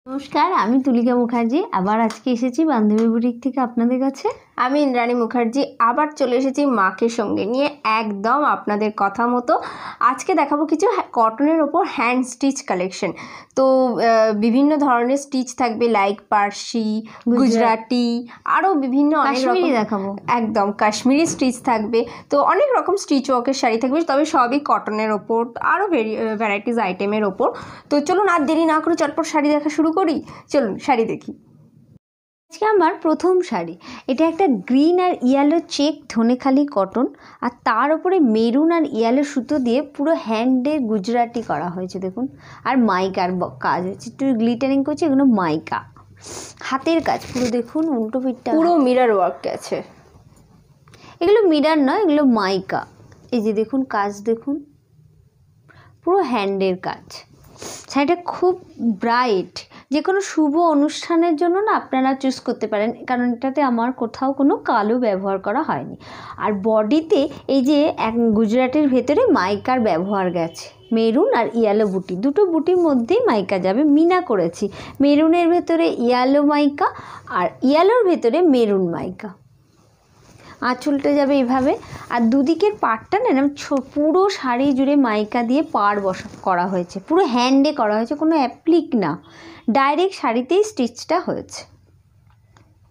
নমস্কার, আমি তুলিকা মুখার্জি। আবার আজকে এসেছি বান্ধবী বুটিক থেকে আপনাদের কাছে। আমি ইন্দ্রাণী মুখার্জি আবার চলে এসেছি মাকে সঙ্গে নিয়ে, একদম আপনাদের কথা মতো। আজকে দেখাবো কিছু কটনের ওপর হ্যান্ড স্টিচ কালেকশন। তো বিভিন্ন ধরনের স্টিচ থাকবে, লাইক পার্সি, গুজরাটি, আরও বিভিন্ন অনেক রকম দেখাবো। একদম কাশ্মীরি স্টিচ থাকবে। তো অনেক রকম স্টিচ ওয়ার্কের শাড়ি থাকবে, তবে সবই কটনের ওপর, আরও ভ্যারাইটিস আইটেমের ওপর। তো চলুন আর দেরি না করে চটপট শাড়ি দেখা শুরু করি। চলুন শাড়ি দেখি। আজকে আমার প্রথম শাড়ি, এটা একটা গ্রিন আর ইয়েলো চেক ধনেখালি কটন, আর তার উপরে মেরুন আর ইয়েলো সুতো দিয়ে পুরো হ্যান্ডের গুজরাটি করা হয়েছে দেখুন। আর মাইকার কাজ হয়েছে, একটু গ্লিটারিং করছে, এগুলো মাইকা হাতের কাজ পুরো দেখুন। উল্টো পিঠটা পুরো মিরর ওয়ার্ক আছে, এগুলো মিরর নয়, এগুলো মাইকা। এই যে দেখুন কাজ, দেখুন পুরো হ্যান্ডের কাজ। শাড়িটা খুব ব্রাইট, যে কোনো শুভ অনুষ্ঠানের জন্য না আপনারা চুজ করতে পারেন, কারণ এটাতে আমার কোথাও কোনো কালো ব্যবহার করা হয়নি। আর বডিতে এই যে এক গুজরাটের ভেতরে মাইকার ব্যবহার গেছে, মেরুন আর ইয়েলো বুটি, দুটো বুটির মধ্যেই মাইকা যাবে। মিনা করেছি, মেরুনের ভেতরে ইয়েলো মাইকা আর ইয়েলোর ভেতরে মেরুন মাইকা। আঁচলটা যাবে এইভাবে, আর দুদিকের পাড়টা না এরকম পুরো শাড়ি জুড়ে মাইকা দিয়ে পাড় করা হয়েছে, পুরো হ্যান্ডে করা হয়েছে, কোনো অ্যাপ্লিক না, ডাইরেক্ট শাড়িতেই স্টিচটা হয়েছে।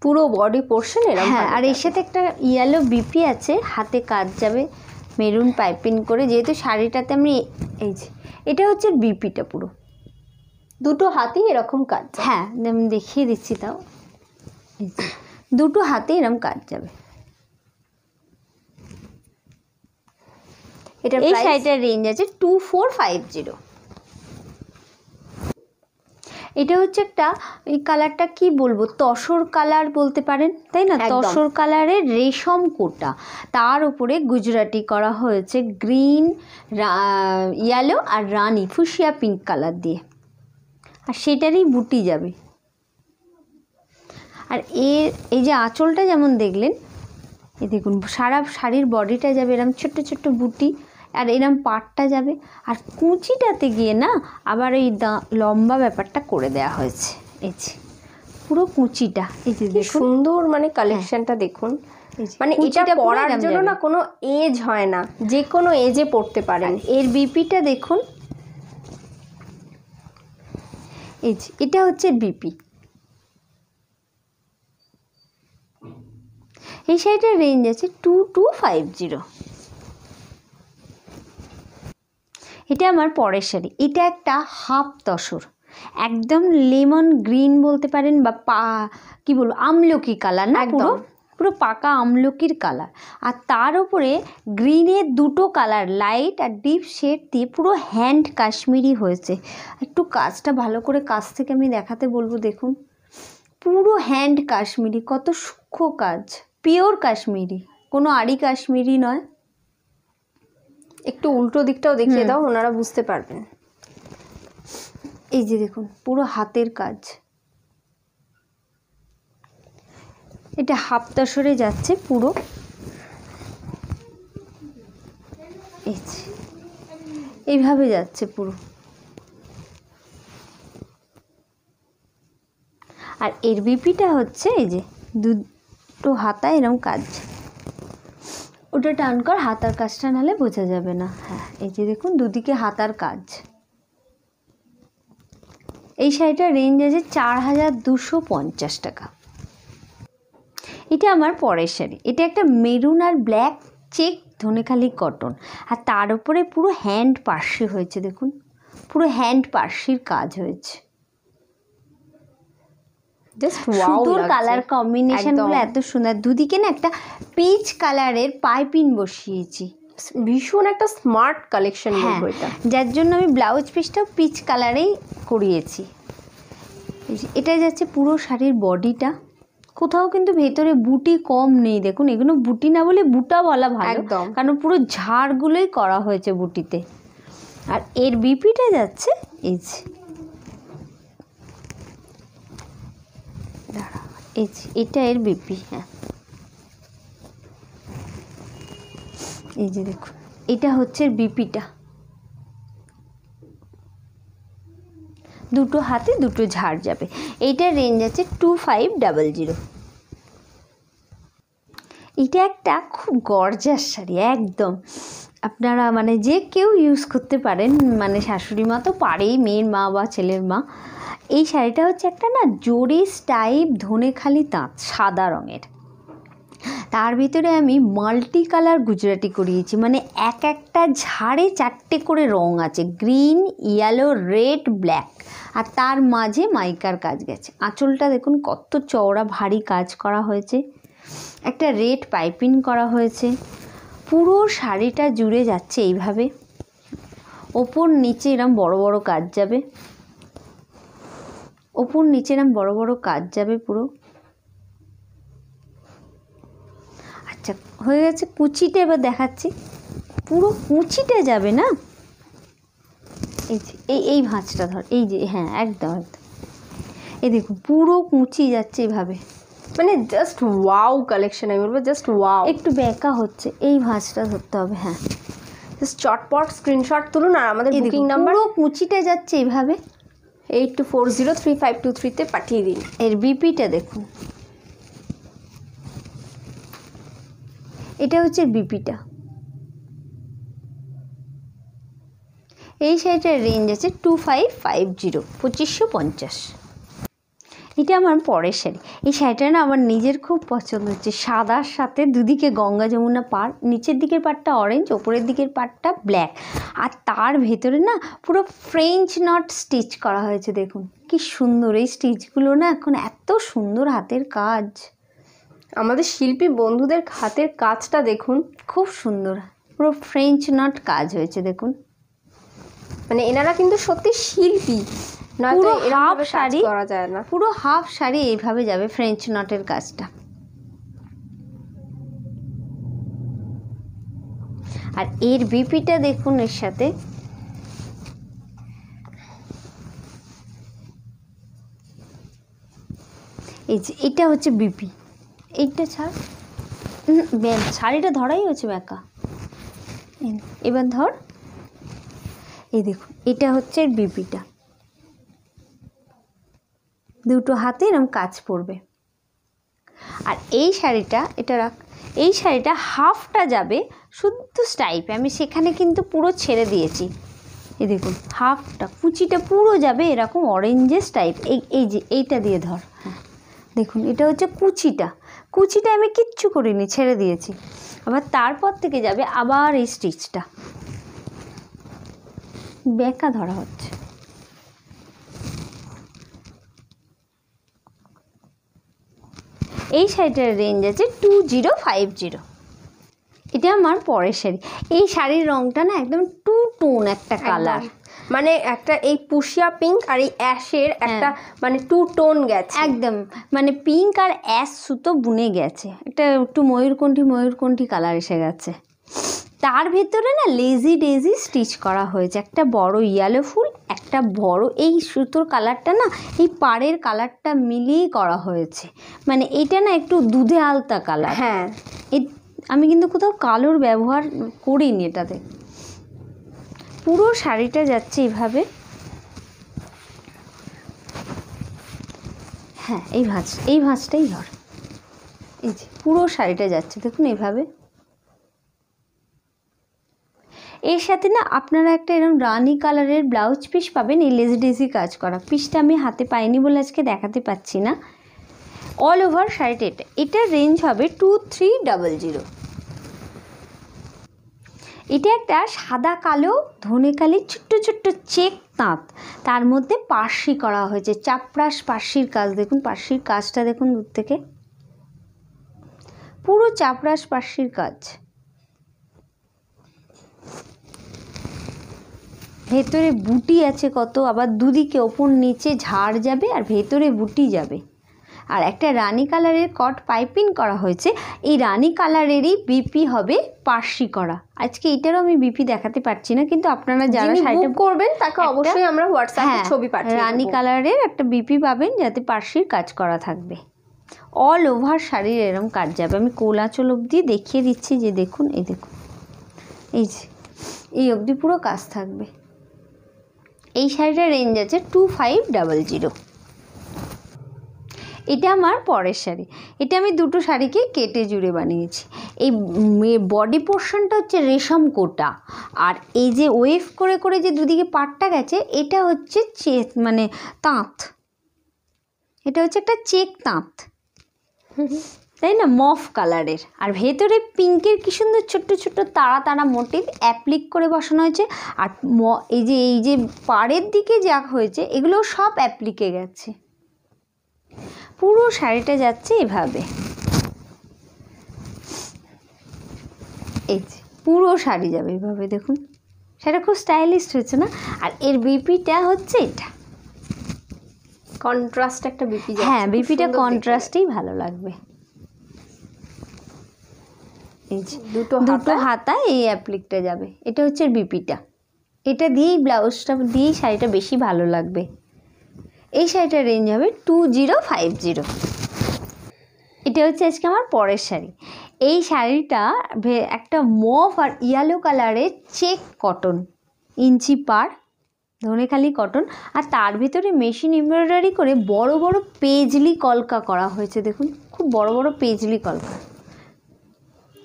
পুরো বডি পোর্শন এরকম। হ্যাঁ, আর এর সাথে একটা ইয়েলো বিপি আছে, হাতে কাজ যাবে মেরুন পাইপিং করে, যেহেতু শাড়িটাতে আমি এই যে এটা হচ্ছে বিপিটা, পুরো দুটো হাতেই এরকম কাজ। হ্যাঁ, আমি দেখিয়ে দিচ্ছি, তাও এই যে দুটো হাতে এরকম কাজ যাবে। এই শাড়িটার রেঞ্জ আছে 2450। এটা হচ্ছে একটা, এই কালারটা কি বলবো, তসর কালার বলতে পারেন, তাই না? তসর কালারের রেশম কোটা, তার উপরে গুজরাটি করা হয়েছে গ্রিন, ইয়েলো আর রানি ফুসিয়া পিঙ্ক কালার দিয়ে, আর সেটারই বুটি যাবে। আর এই যে আঁচলটা যেমন দেখলেন, এই দেখুন সারা শাড়ির বডিটা যাবে এরকম ছোট্ট ছোট্ট বুটি, আর এরম পাটটা যাবে। আর কুচিটাতে গিয়ে না আবার এই লম্বা ব্যাপারটা করে দেওয়া হয়েছে, এই যে পুরো কুচিটা, এই যে দেখুন সুন্দর, মানে কালেকশনটা দেখুন। মানে এটা পরার জন্য না কোনো এজ হয় না, যে কোনো এজে পরতে পারেন। এর বিপিটা দেখুন, এই যে এটা হচ্ছে বিপি। এই শাড়িটার রেঞ্জ আছে 2250। এটা আমার পরের শাড়ি, এটা একটা হাফ তসর, একদম লেমন গ্রিন বলতে পারেন, বা কি বলবো, আমলকি কালার না, পুরো পুরো পাকা আমলকির কালার। আর তার উপরে গ্রিনের দুটো কালার, লাইট আর ডিপ শেড দিয়ে পুরো হ্যান্ড কাশ্মীরি হয়েছে। একটু কাজটা ভালো করে কাছ থেকে আমি দেখাতে বলবো, দেখুন পুরো হ্যান্ড কাশ্মীরি, কত সূক্ষ্ম কাজ, পিওর কাশ্মীরি, কোনো আড়ি কাশ্মীরি নয়। একটু উল্টো দিকটাও দেখিয়ে দাও, ওনারা বুঝতে পারবেন। এই যে দেখুন পুরো হাতের কাজ, এটা হাফ তসরে যাচ্ছে পুরো, এই যে এইভাবে যাচ্ছে পুরো। আর এর বিপিটা হচ্ছে এই যে দুটো হাতা এরকম কাজ, ওটা টান কর, হাতার কাজটা নাহলে বোঝা যাবে না। হ্যাঁ, এই যে দেখুন দুদিকে হাতার কাজ। এই শাড়িটার রেঞ্জ আছে 4250 টাকা। এটা আমার পরের শাড়ি, এটা একটা মেরুন আর ব্ল্যাক চেক ধনেখালি কটন, আর তার উপরে পুরো হ্যান্ড পার্সি হয়েছে, দেখুন পুরো হ্যান্ড পার্সির কাজ হয়েছে। সুন্দর কালার কম্বিনেশনগুলো এত সুন্দর, দুদিকে না একটা পিচ কালারের পাইপিং বসিয়েছি, ভীষণ একটা স্মার্ট কালেকশন বলবো এটা, যার জন্য আমি ব্লাউজ পিসটাও পিচ কালারেই করিয়েছি। এটা যাচ্ছে পুরো শাড়ির বডিটা, কোথাও কিন্তু ভেতরে বুটি কম নেই, দেখুন এগুলো বুটি না বলে বুটা বলা ভালো, কারণ পুরো ঝাড়গুলোই করা হয়েছে বুটিতে। আর এর বিপিটা যাচ্ছে এই যে, এই যে এটা এর বিপি। হ্যাঁ, এই যে দেখুন এটা হচ্ছে বিপিটা, দুটো দুটো হাতে দুটো ঝাড় যাবে। এইটার রেঞ্জ আছে 2500। এটা একটা খুব গর্জাস শাড়ি, একদম আপনারা মানে যে কেউ ইউজ করতে পারেন, মানে শাশুড়ি মা তো পারেই, মেয়ের মা বা ছেলের মা। এই শাড়িটা হচ্ছে একটা না জরিস টাইপ ধনেখালি তাঁত, সাদা রঙের, তার ভিতরে আমি মাল্টি কালার গুজরাটি করিয়েছি, মানে এক একটা ঝাড়ে 4টে করে রং আছে, গ্রিন, ইয়েলো, রেড, ব্ল্যাক, আর তার মাঝে মাইকার কাজ গেছে। আঁচলটা দেখুন কত চওড়া ভারী কাজ করা হয়েছে, একটা রেড পাইপিং করা হয়েছে, পুরো শাড়িটা জুড়ে যাচ্ছে এইভাবে, ওপর নিচে এরম বড় বড় কাজ যাবে, ওপর নিচে এরম বড় বড় কাজ যাবে পুরো। আচ্ছা হয়ে গেছে। কুচিটা এবার দেখাচ্ছি, পুরো কুচিটা যাবে না, এই যে এই ভাঁজটা ধর, এই যে হ্যাঁ একদম একদম, এই দেখুন পুরো কুচি যাচ্ছে এইভাবে, মানে জাস্ট ওয়াও কালেকশন, আমি বলবো জাস্ট ওয়াও। একটু বেঁকা হচ্ছে, এই ভাঁজটা ধরতে হবে, হ্যাঁ জাস্ট চটপট স্ক্রিনশট তুলুন আর আমাদের বুকিং নাম্বার পুরো কুচিটা যাচ্ছে এইভাবে 82403523 তে পাঠিয়ে দিন। এর বিপিটা দেখুন, এটা হচ্ছে বিপিটা। এই শাড়িটার রেঞ্জ আছে 2550, 2550। এটা আমার পরের শাড়ি। এই শাড়িটা না আমার নিজের খুব পছন্দ হচ্ছে, সাদার সাথে দুদিকে গঙ্গা যমুনা পাড়, নিচের দিকের পাড়টা অরেঞ্জ, ওপরের দিকের পাড়টা ব্ল্যাক, আর তার ভেতরে না পুরো ফ্রেঞ্চ নট স্টিচ করা হয়েছে। দেখুন কি সুন্দর এই স্টিচগুলো, না এখন এত সুন্দর হাতের কাজ, আমাদের শিল্পী বন্ধুদের হাতের কাজটা দেখুন, খুব সুন্দর, পুরো ফ্রেঞ্চ নট কাজ হয়েছে দেখুন। মানে এনারা কিন্তু সত্যি শিল্পী, পুরো হাফ শাড়ি শাড়ি করা যায় না, পুরো হাফ শাড়ি এইভাবে যাবে ফ্রেঞ্চ নটের কাজটা। আর এর বিপিটা দেখুন, এর সাথে এই যে এটা হচ্ছে বিপি, এইটা ছাড়, শাড়িটা ধরাই হচ্ছে বেঁকা, এবার ধর, এই দেখুন এটা হচ্ছে বিপিটা, দুটো হাতে এরকম কাজ পড়বে। আর এই শাড়িটা, এটা রাখ, এই শাড়িটা হাফটা যাবে শুদ্ধ স্টাইপে, আমি সেখানে কিন্তু পুরো ছেড়ে দিয়েছি, এই দেখুন হাফটা কুচিটা পুরো যাবে এরকম অরেঞ্জের স্টাইপ, এই যে এইটা দিয়ে ধর, হ্যাঁ দেখুন এটা হচ্ছে কুচিটা, কুচিটা আমি কিচ্ছু করিনি, ছেড়ে দিয়েছি। আবার তারপর থেকে যাবে আবার এই স্টিচটা, বেঁকা ধরা হচ্ছে। এই শাড়িটার রেঞ্জ আছে 2050। এটা আমার পরের শাড়ি। এই শাড়ির রঙটা না একদম টু টোন একটা কালার, মানে একটা এই পুশিয়া পিঙ্ক আর এই অ্যাশের একটা মানে টু টোন গেছে, একদম মানে পিঙ্ক আর অ্যাশ সুতো বুনে গেছে, একটা একটু ময়ূরকণ্ঠী কালার এসে গেছে। তার ভেতরে না লেজি ডেজি স্টিচ করা হয়েছে, একটা বড় ইয়েলো ফুল, একটা বড় এই সুতোর কালারটা না এই পাড়ের কালারটা মিলিয়েই করা হয়েছে, মানে এটা না একটু দুধে আলতা কালার। হ্যাঁ আমি কিন্তু কোথাও কালোর ব্যবহার করিনি এটাতে। পুরো শাড়িটা যাচ্ছে এইভাবে, হ্যাঁ এই ভাঁজটাই ধর, এই যে পুরো শাড়িটা যাচ্ছে দেখুন এইভাবে। এর সাথে না আপনারা একটা এরকম রানি কালারের ব্লাউজ পিস পাবেন, এই লেজি ডেজি কাজ করা পিসটা আমি হাতে পাইনি বলে আজকে দেখাতে পাচ্ছি না। অল ওভার শাড়িটা এটার রেঞ্জ হবে 2300। এটা একটা সাদা কালো ধনেখালি ছোট্ট ছোট্ট চেক তাঁত, তার মধ্যে পার্সি করা হয়েছে, চাপরাশ পার্সির কাজ দেখুন, পার্সির কাজটা দেখুন দূর থেকে, পুরো চাপরাশ পার্সির কাজ, ভেতরে বুটি আছে কত, আবার দুদিকে ওপর নিচে ঝাড় যাবে আর ভেতরে বুটি যাবে, আর একটা রানি কালারের কট পাইপিং করা হয়েছে, এই রানি কালারেরই বিপি হবে পার্সি করা। আজকে এটারও আমি বিপি দেখাতে পারছি না, কিন্তু আপনারা যারা শাড়িটা করবেন তাকে অবশ্যই আমরা হোয়াটসঅ্যাপে ছবি পাঠিয়ে রানি কালারের একটা বিপি পাবেন যাতে পার্সির কাজ করা থাকবে। অল ওভার শাড়ির এরকম কাজ যাবে, আমি কোল আঁচল অবধি দেখিয়ে দিচ্ছি, যে দেখুন এই দেখুন, এই যে এই অবধি পুরো কাজ থাকবে, এই শাড়িটার রেঞ্জ আছে 2500। এটা আমার পরের শাড়ি। এটা আমি দুটো শাড়িকে কেটে জুড়ে বানিয়েছি। এই বডি পোর্শনটা হচ্ছে রেশম কোটা, আর এই যে ওয়েভ করে করে যে দুদিকে পাটটা গেছে এটা হচ্ছে মানে তাঁত। এটা হচ্ছে একটা চেক তাঁত, তাই না, মফ কালারের। আর ভেতরে পিঙ্কের কি সুন্দর ছোট্ট ছোট্ট তারা তারা মোটিভ অ্যাপ্লিক করে বসানো হয়েছে। আর এই যে পাড়ের দিকে যা হয়েছে এগুলো সব অ্যাপ্লিকে গেছে। পুরো শাড়িটা যাচ্ছে এভাবে, এই যে পুরো শাড়ি যাবে এভাবে, দেখুন শাড়িটা খুব স্টাইলিশ হয়েছে না। আর এর বিপিটা হচ্ছে এটা, কন্ট্রাস্ট একটা বিপি। হ্যাঁ, বিপিটা কন্ট্রাস্টেই ভালো লাগবে। এই যে দুটো হাতা এই অ্যাপ্লিকটা যাবে, এটা হচ্ছে বিপিটা। এটা দিয়েই ব্লাউজটা দিয়েই শাড়িটা বেশি ভালো লাগবে। এই শাড়িটার রেঞ্জ হবে 2050। এটা হচ্ছে আজকে আমার পরের শাড়ি। এই শাড়িটা একটা মফ আর ইয়েলো কালারের চেক কটন, ইঞ্চি পার ধনেখালি কটন, আর তার ভিতরে মেশিন এমব্রয়ডারি করে বড় বড় পেজলি কলকা করা হয়েছে। দেখুন খুব বড় বড় পেজলি কলকা।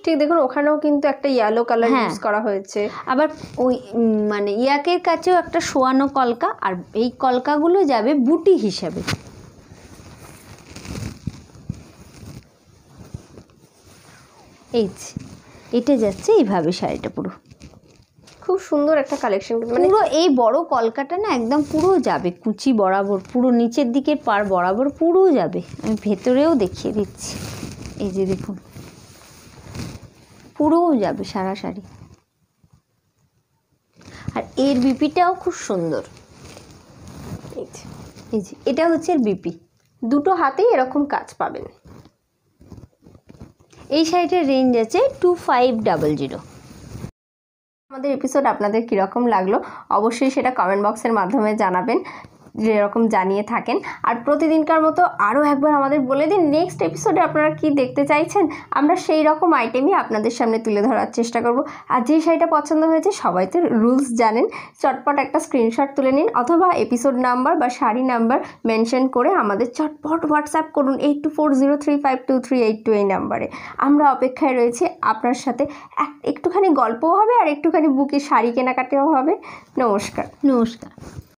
ঠিক দেখুন ওখানেও কিন্তু একটা ইয়েলো কালার ইউজ করা হয়েছে। আবার ওই মানে ইয়াকের কাছেও একটা শোয়ানো কলকা, আর এই কলকাগুলো যাবে বুটি হিসাবে। এই এটা যাচ্ছে এইভাবে শাড়িটা পুরো খুব সুন্দর একটা কালেকশন। মানে পুরো এই বড় কলকাটা না একদম পুরো যাবে কুচি বরাবর, পুরো নিচের দিকের পার বরাবর পুরো যাবে। আমি ভেতরেও দেখিয়ে দিচ্ছি, এই যে দেখুন পুরো যাবে সারা শাড়ি। আর এর বিপিটাও খুব সুন্দর। এই যে এটা হচ্ছে এর বিপি, দুটো হাতেই এরকম কাজ পাবেন। এই শাড়িটার রেঞ্জ আছে 2500। আমাদের এপিসোড আপনাদের কীরকম লাগলো অবশ্যই সেটা কমেন্ট বক্সের মাধ্যমে জানাবেন, যেরকম জানিয়ে থাকেন। আর প্রতিদিনকার মতো আরও একবার আমাদের বলে দিন নেক্সট এপিসোডে আপনারা কি দেখতে চাইছেন, আমরা সেই রকম আইটেমই আপনাদের সামনে তুলে ধরার চেষ্টা করব। আর যে শাড়িটা পছন্দ হয়েছে সবাই তো রুলস জানেন, চটপট একটা স্ক্রিনশট তুলে নিন, অথবা এপিসোড নাম্বার বা শাড়ি নাম্বার মেনশন করে আমাদের চটপট হোয়াটসঅ্যাপ করুন 8240352382 এই নাম্বারে। আমরা অপেক্ষায় রয়েছি, আপনার সাথে একটুখানি গল্পও হবে আর একটুখানি বুকে শাড়ি কেনাকাটাও হবে। নমস্কার।